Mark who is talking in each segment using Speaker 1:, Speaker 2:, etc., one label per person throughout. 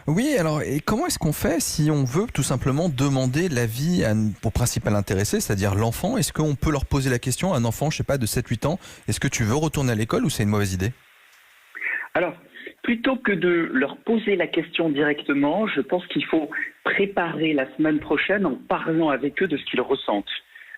Speaker 1: Oui, alors et comment est-ce qu'on fait si on veut tout simplement demander l'avis au principal intéressé, c'est-à-dire l'enfant? Est-ce qu'on peut leur poser la question à un enfant, je sais pas, de 7-8 ans, est-ce que tu veux retourner à l'école ou c'est une mauvaise idée?
Speaker 2: Alors, plutôt que de leur poser la question directement, je pense qu'il faut préparer la semaine prochaine en parlant avec eux de ce qu'ils ressentent,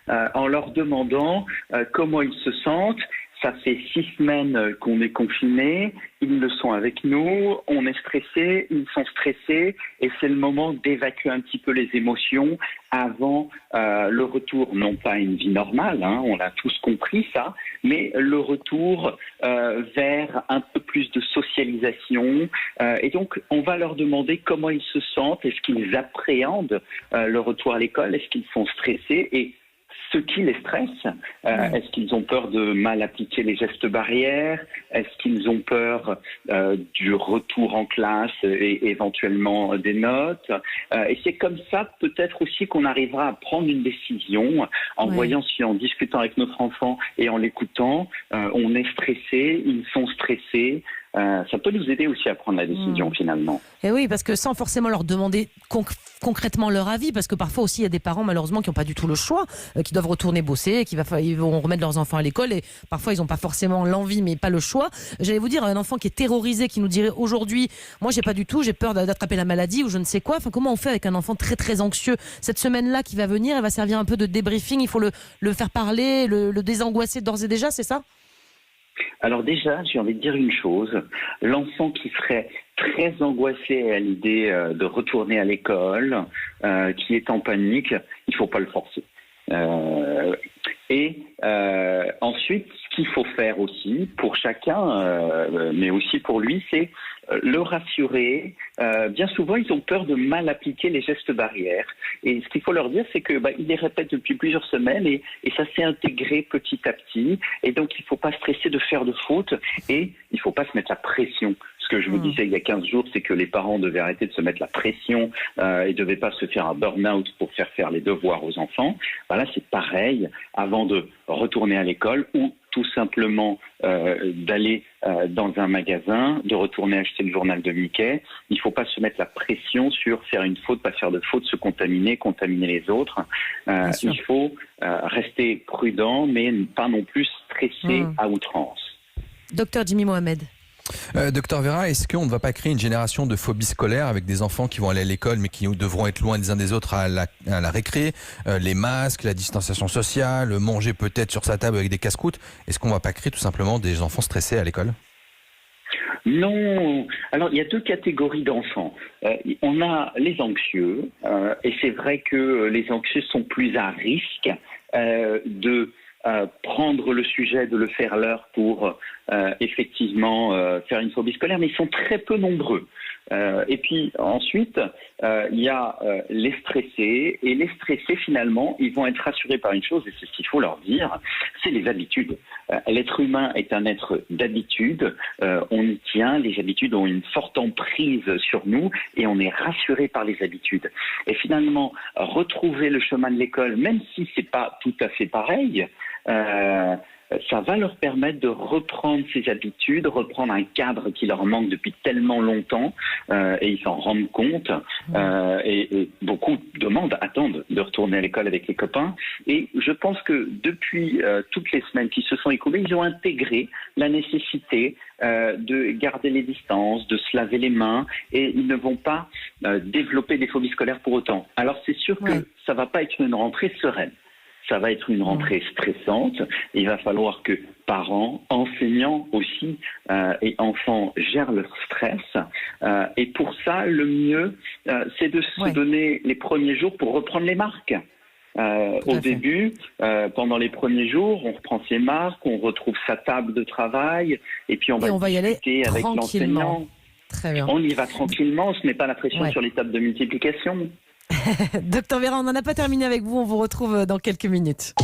Speaker 2: en leur demandant comment ils se sentent. Ça fait 6 semaines qu'on est confinés, ils le sont avec nous, on est stressés, ils sont stressés, et c'est le moment d'évacuer un petit peu les émotions avant le retour, non pas à une vie normale, hein, on a tous compris ça, mais le retour vers un peu plus de socialisation. Et donc, on va leur demander comment ils se sentent, est-ce qu'ils appréhendent le retour à l'école, est-ce qu'ils sont stressés, et ce qui les stresse, est-ce qu'ils ont peur de mal appliquer les gestes barrières? Est-ce qu'ils ont peur du retour en classe et éventuellement des notes? Et c'est comme ça peut-être aussi qu'on arrivera à prendre une décision en voyant si en discutant avec notre enfant et en l'écoutant, on est stressé, ils sont stressés. Ça peut nous aider aussi à prendre la décision finalement.
Speaker 3: Et oui, parce que sans forcément leur demander concrètement leur avis, parce que parfois aussi il y a des parents malheureusement qui n'ont pas du tout le choix, qui doivent retourner bosser, ils vont remettre leurs enfants à l'école et parfois ils n'ont pas forcément l'envie mais pas le choix. J'allais vous dire, un enfant qui est terrorisé, qui nous dirait aujourd'hui, moi j'ai pas du tout, j'ai peur d'attraper la maladie ou je ne sais quoi. Enfin, comment on fait avec un enfant très très anxieux? Cette semaine-là qui va venir, elle va servir un peu de débriefing, il faut le faire parler, le désangoisser d'ores et déjà, c'est ça?
Speaker 2: Alors déjà, j'ai envie de dire une chose. L'enfant qui serait très angoissé à l'idée de retourner à l'école, qui est en panique, il ne faut pas le forcer. Ensuite, ce qu'il faut faire aussi pour chacun, mais aussi pour lui, c'est le rassurer. Bien souvent, ils ont peur de mal appliquer les gestes barrières. Et ce qu'il faut leur dire, c'est que ils les répètent depuis plusieurs semaines et ça s'est intégré petit à petit. Et donc, il ne faut pas stresser de faire de fautes et il ne faut pas se mettre la pression. Ce que je vous disais il y a 15 jours, c'est que les parents devaient arrêter de se mettre la pression et ne devaient pas se faire un burn-out pour faire les devoirs aux enfants. Voilà, c'est pareil avant de retourner à l'école ou tout simplement d'aller dans un magasin, de retourner acheter le journal de Mickey. Il ne faut pas se mettre la pression sur faire une faute, pas faire de faute, se contaminer les autres. Il faut rester prudent, mais pas non plus stressé à outrance.
Speaker 3: Docteur Jimmy Mohamed.
Speaker 1: Docteur Vera, est-ce qu'on ne va pas créer une génération de phobie scolaire avec des enfants qui vont aller à l'école mais qui devront être loin les uns des autres à la récré, les masques, la distanciation sociale, manger peut-être sur sa table avec des casse-croûtes? Est-ce qu'on ne va pas créer tout simplement des enfants stressés à l'école?
Speaker 2: Non. Alors, il y a 2 catégories d'enfants. On a les anxieux, et c'est vrai que les anxieux sont plus à risque de prendre le sujet, de le faire leur pour effectivement faire une phobie scolaire, mais ils sont très peu nombreux. Et puis ensuite, il y a les stressés, et les stressés finalement, ils vont être rassurés par une chose, et c'est ce qu'il faut leur dire, c'est les habitudes. L'être humain est un être d'habitude, on y tient, les habitudes ont une forte emprise sur nous, et on est rassuré par les habitudes. Et finalement, retrouver le chemin de l'école, même si c'est pas tout à fait pareil, ça va leur permettre de reprendre ces habitudes, reprendre un cadre qui leur manque depuis tellement longtemps, et ils s'en rendent compte. Et beaucoup attendent de retourner à l'école avec les copains. Et je pense que depuis toutes les semaines qui se sont écoulées, ils ont intégré la nécessité de garder les distances, de se laver les mains, et ils ne vont pas développer des phobies scolaires pour autant. Alors c'est sûr que ça va pas être une rentrée sereine. Ça va être une rentrée stressante. Il va falloir que parents, enseignants aussi et enfants gèrent leur stress. Et pour ça, le mieux, c'est de se donner les premiers jours pour reprendre les marques. Au début, pendant les premiers jours, on reprend ses marques, on retrouve sa table de travail, et puis on va
Speaker 3: y aller
Speaker 2: discuter avec l'enseignant.
Speaker 3: Très bien.
Speaker 2: On y va tranquillement, on ne se met pas la pression sur les tables de multiplication.
Speaker 3: Docteur Vera, on n'en a pas terminé avec vous, on vous retrouve dans quelques minutes.